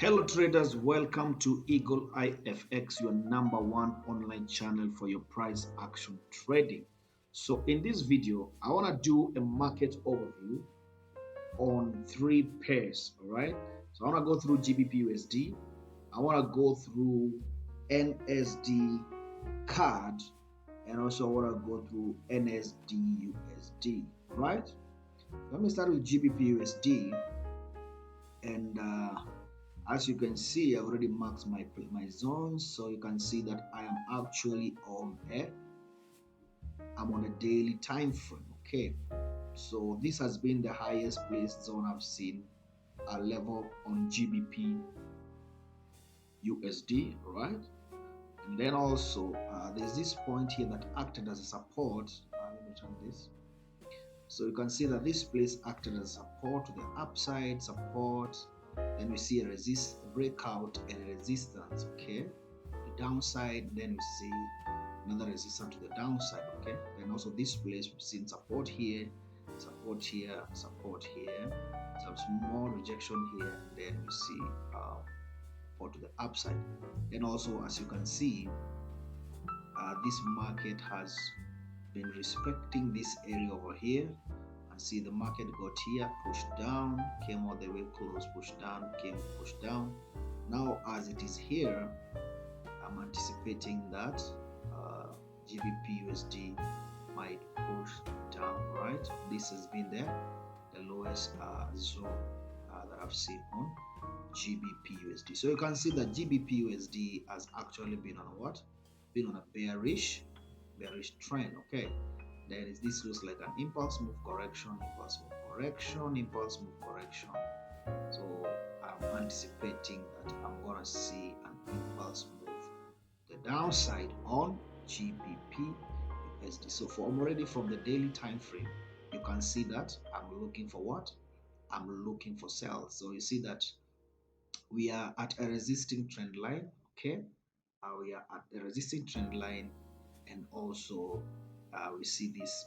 Hello traders, welcome to Eagle IFX, your #1 online channel for your price action trading. So in this video, I want to do a market overview on three pairs, all right? So I want to go through Gbpusd, I want to go through Nzdcad, and also I want to go through Nzdusd, all right? Let me start with Gbpusd, and as you can see, I've already marked my zones, so you can see that I am actually on a daily time frame. Okay, so this has been the highest placed zone I've seen, a level on Gbpusd, right? And then also there's this point here that acted as a support. Let me turn this. So you can see that this place acted as support to the upside, support. Then we see a breakout and a resistance, okay? The downside, then we see another resistance to the downside, okay? Then also this place we've seen support here, support here, support here, some small rejection here, and then we see support to the upside. Then also, as you can see, this market has been respecting this area over here. See, the market got here, pushed down, came all the way close, pushed down, came, pushed down. Now as it is here, I'm anticipating that Gbpusd might push down, right? This has been the lowest zone that I've seen on Gbpusd. So you can see that Gbpusd has actually been on what? Been on a bearish trend, okay? Then this looks like an impulse move correction, impulse move correction, impulse move correction. So I'm anticipating that I'm gonna see an impulse move the downside on Gbpusd. So already from the daily time frame, you can see that I'm looking for what? I'm looking for sales. So you see that we are at a resisting trend line, okay? We are at a resisting trend line, and also we see this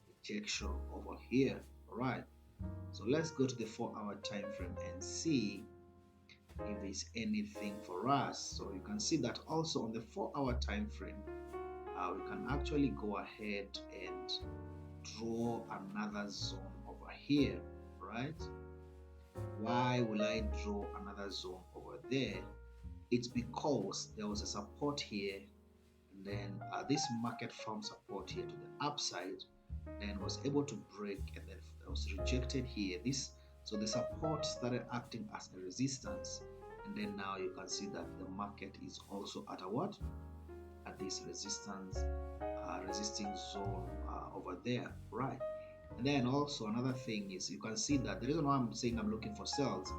rejection over here, right? So let's go to the 4-hour time frame and see if there's anything for us. So you can see that also on the 4-hour time frame, we can actually go ahead and draw another zone over here, right? Why will I draw another zone over there? It's because there was a support here, and then this market found support here to the upside, then was able to break, and then it was rejected here. So the support started acting as a resistance, and then now you can see that the market is also at a what? At this resistance, resisting zone over there, right? And then also another thing is, you can see that the reason why I'm saying I'm looking for sales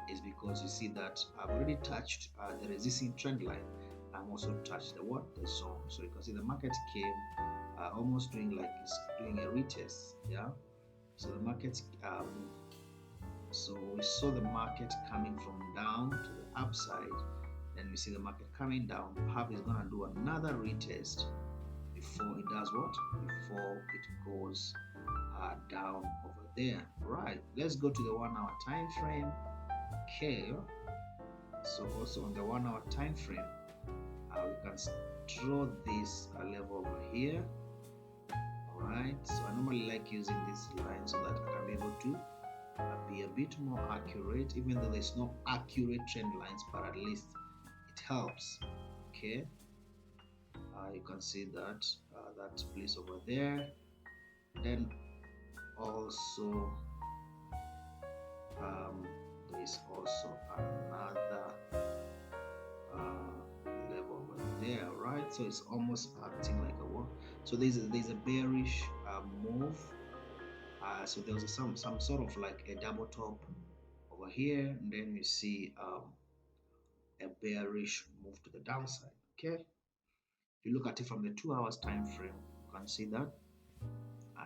is because you see that I've already touched the resisting trend line. I'm also touched the zone. So you can see the market came almost doing like it's doing a retest, yeah. So the market so we saw the market coming from down to the upside, then we see the market coming down. Perhaps it's gonna do another retest before it does what? Before it goes down over there, right? Let's go to the 1-hour time frame. Okay, so also on the 1-hour time frame, we can draw this level over here. All right, so I normally like using this line so that I can be able to be a bit more accurate, even though there's no accurate trend lines, but at least it helps. Okay, you can see that that place over there. Then also there is also another level over there, right? So it's almost acting like a wall. So there's a bearish move. So there was some sort of like a double top over here, and then we see a bearish move to the downside. Okay, if you look at it from the 2 hours time frame, you can see that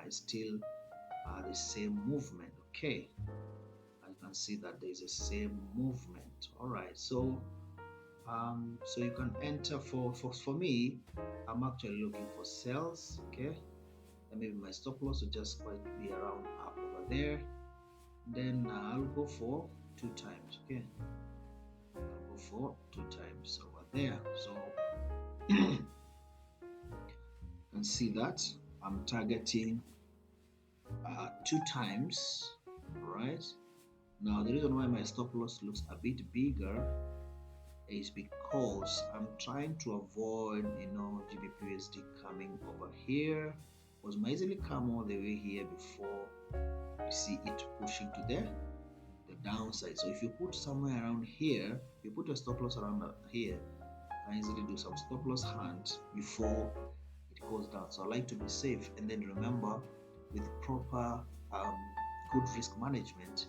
it's still the same movement. Okay, you can see that there's the same movement. All right, so so you can enter for me, I'm actually looking for sales. Okay, and maybe my stop loss will just quite be around up over there. Then I'll go for 2 times. Okay, I'll go for 2 times over there. So you can see that I'm targeting 2 times, right? Now the reason why my stop loss looks a bit bigger is because I'm trying to avoid, Gbpusd coming over here, because it might easily come all the way here before you see it pushing to the downside. So if you put somewhere around here, you put a stop loss around here, you can easily do some stop loss hunt before it goes down. So I like to be safe, and then remember, with proper good risk management,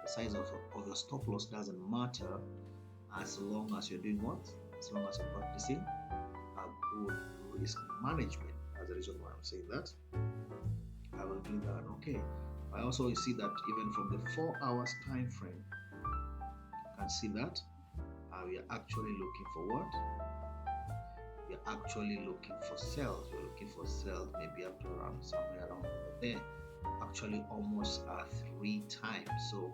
the size of your stop loss doesn't matter, as long as you're doing what? As long as you're practicing a good risk management. That's the reason why I'm saying that. I will do that. Okay. I also see that even from the 4 hours time frame, you can see that we are actually looking for what? We are actually looking for sales. We're looking for sales maybe up to around somewhere around there. Actually almost 3 times. So,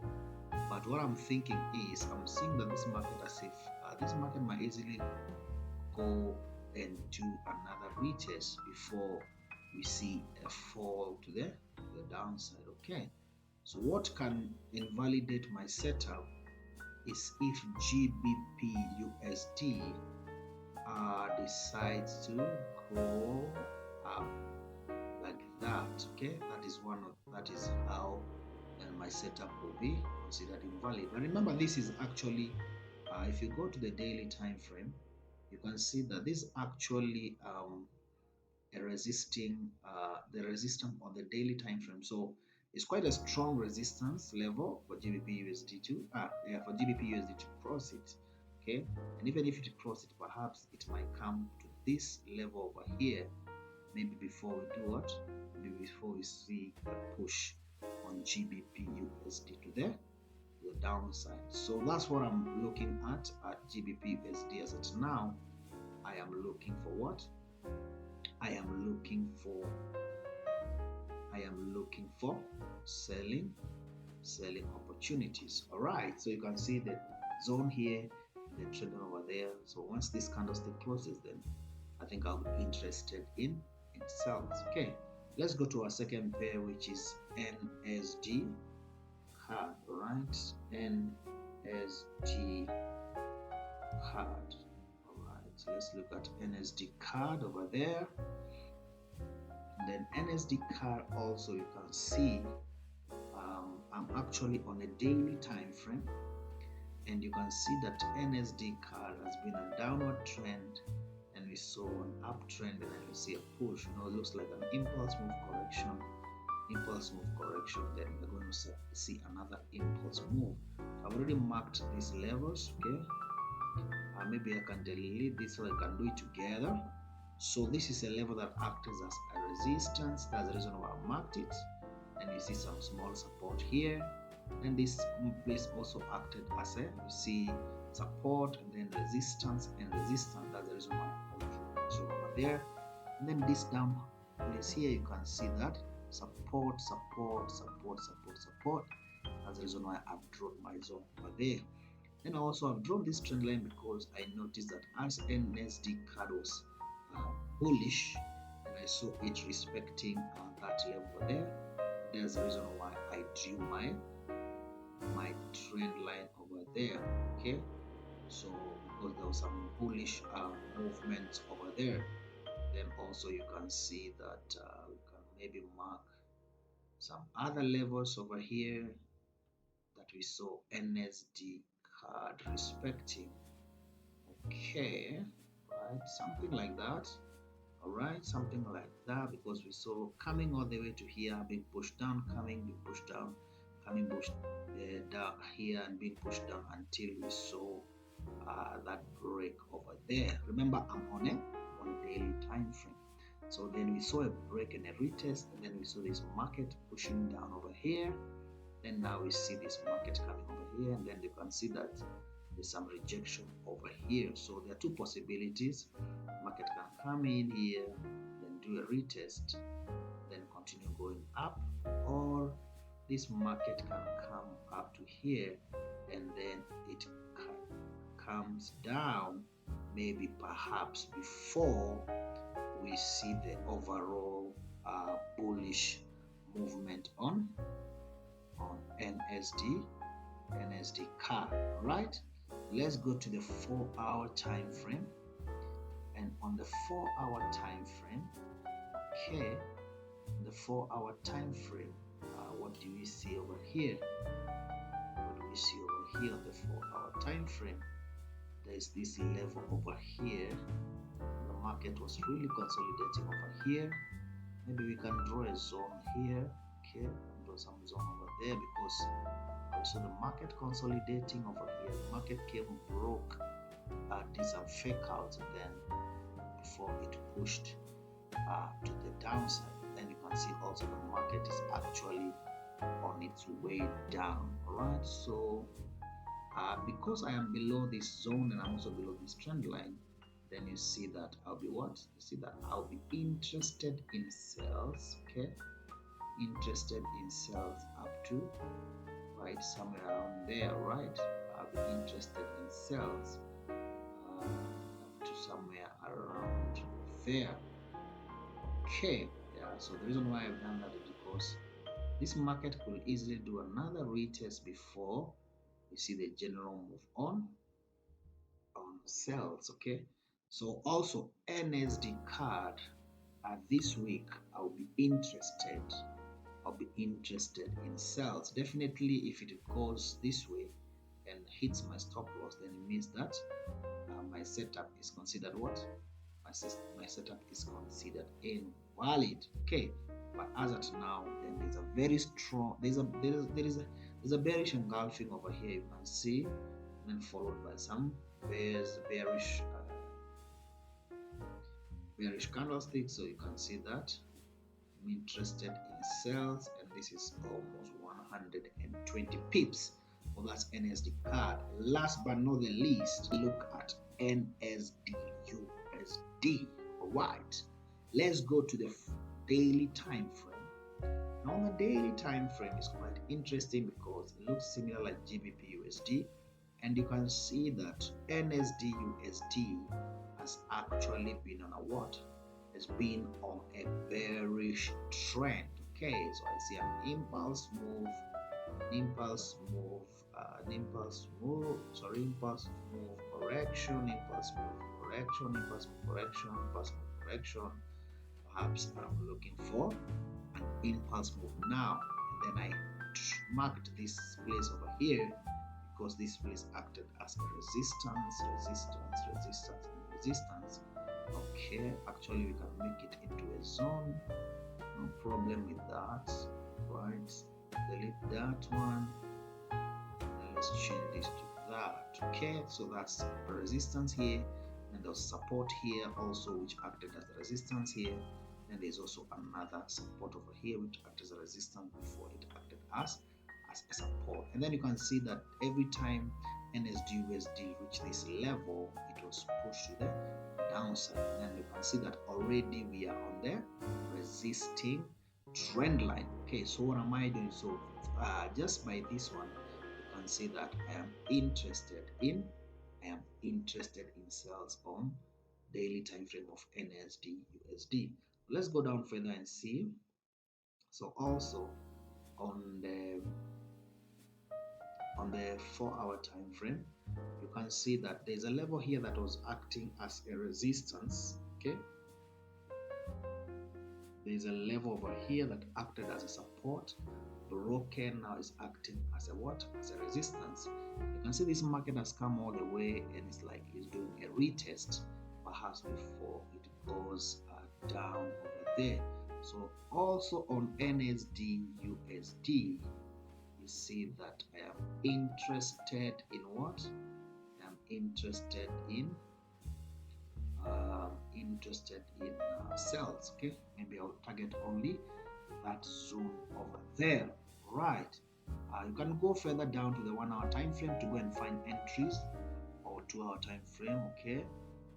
but what I'm thinking is, I'm seeing that this market, as if this market might easily go and do another retest before we see a fall to the downside. Okay, so what can invalidate my setup is if GBPUSD decides to go up like that. Okay, that is how my setup will be considered invalid. But remember, this is actually if you go to the daily time frame, you can see that this actually a resisting the resistance on the daily time frame. So it's quite a strong resistance level for GBPUSD to for GBPUSD to cross it. Okay, and even if it crosses it, perhaps it might come to this level over here, maybe before we do what? Maybe before we see a push on GBPUSD to the downside. So that's what I'm looking at GBPUSD as it now. I am looking for what? I am looking for selling opportunities. All right, so you can see the zone here, the trend over there. So once this candlestick closes, then I think I'll be interested in sales. Okay, let's go to our second pair, which is Nzdcad. All right, Nzdcad. All right, so let's look at Nzdcad over there. And then Nzdcad also, you can see I'm actually on a daily time frame, and you can see that Nzdcad has been a downward trend, and we saw an uptrend, and then we see a push. It looks like an impulse move correction, then we're going to see another impulse move. I've already marked these levels. Okay, maybe I can delete this so I can do it together. So this is a level that acts as a resistance. That's the reason why I marked it. And you see some small support here, and this place also acted as a, you see, support, and then resistance and resistance. That's the reason why I drew it over there. And then this down place here, you can see that support. That's the reason why I've drawn my zone over there. Then also I've drawn this trend line because I noticed that as Nzdcad was bullish, and I saw it respecting that level there. There's the reason why I drew my trend line over there. Okay, so because there was some bullish movement over there, then also you can see that we can maybe mark some other levels over here that we saw Nzdcad respecting. Okay, right, something like that. All right, something like that, because we saw coming all the way to here, being pushed down, being pushed down, coming pushed down here, and being pushed down until we saw that break over there. Remember, I'm on a daily time frame. So then we saw a break and a retest, and then we saw this market pushing down over here. Then now we see this market coming over here, and then you can see that there's some rejection over here. So there are two possibilities. Market can come in here, then do a retest, then continue going up, or this market can come up to here and then it comes down, maybe perhaps before we see the overall bullish movement on Nzdcad. Right, let's go to the 4-hour time frame, and on the 4-hour time frame, okay, the 4-hour time frame, what do we see over here? What do we see over here on the 4-hour time frame? There's this level over here. The market was really consolidating over here. Maybe we can draw a zone here. Okay, draw some zone over there, because we saw the market consolidating over here. The market came, broke, did some fake outs, and then before it pushed to the downside. Then you can see also the market is actually on its way down. Alright, so because I am below this zone and I'm also below this trend line, then you see that I'll be what? You see that I'll be interested in sales, okay? Interested in sales up to right somewhere around there, right? I'll be interested in sales up to somewhere around there. Okay, yeah, so the reason why I've done that is because this market could easily do another retest before we see the general move on sales. Okay, so also Nzdcad this week I'll be interested in sales. Definitely if it goes this way and hits my stop loss, then it means that my setup is considered what? My setup is considered invalid. Okay, but as at now, then there's a very strong, there's a bearish engulfing over here, you can see, and then followed by some bearish candlesticks. So you can see that I'm interested in sales, and this is almost 120 pips. Well, that's Nzdcad. Last but not the least, look at Nzdusd. Right, let's go to the daily time frame. Now the daily time frame is quite interesting because it looks similar like Gbpusd, and you can see that Nzdusd has actually been on a what? Has been on a bearish trend. Okay, so I see an impulse move, correction, impulse correction. Perhaps I'm looking for an impulse move now, and then I marked this place over here because this place acted as a resistance. Okay, actually we can make it into a zone, no problem with that. Right, delete that one, and let's change this to that. Okay, so that's a resistance here, and there's support here also which acted as a resistance here, and there's also another support over here which acted as a resistance before it acted as a support. And then you can see that every time Nzdusd reached this level, it was pushed to the downside, and then you can see that already we are on the resisting trend line. Okay, so what am I doing? So just by this one, you can see that I am interested in sales on daily time frame of Nzdusd. Let's go down further and see. So also on the 4-hour time frame, you can see that there's a level here that was acting as a resistance. Okay, there's a level over here that acted as a support, broken, now is acting as a what? As a resistance. You can see this market has come all the way and it's like it's doing a retest, perhaps before it goes down over there. So also on Nzdusd, you see that I am interested in what? I'm interested in sales. Okay, maybe I'll target only that zone over there. Right, you can go further down to the 1-hour time frame to go and find entries, or 2-hour time frame. Okay,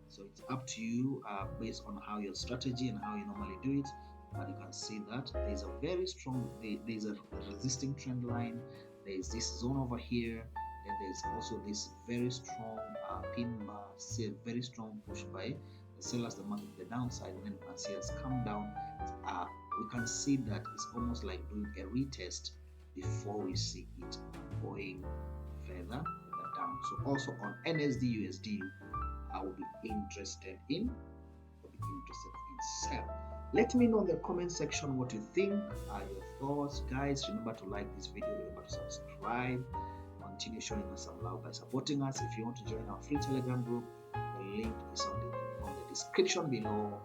so it's up to you based on how your strategy and how you normally do it. and you can see that there's a very strong, there's a resisting trend line, there's this zone over here, and there's also this very strong pin bar, see a very strong push by the sellers, the market to the downside, and then you can see it's come down. We can see that it's almost like doing a retest before we see it going further down. So also on Nzdusd, I will be interested in sell. Let me know in the comment section what you think, your thoughts. Guys, remember to like this video, remember to subscribe, continue showing us some love by supporting us. If you want to join our free Telegram group, the link is on the description below.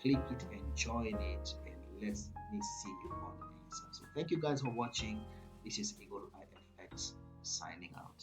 Click it and join it, and let me see you on the inside. So thank you guys for watching. This is Eagle IFX signing out.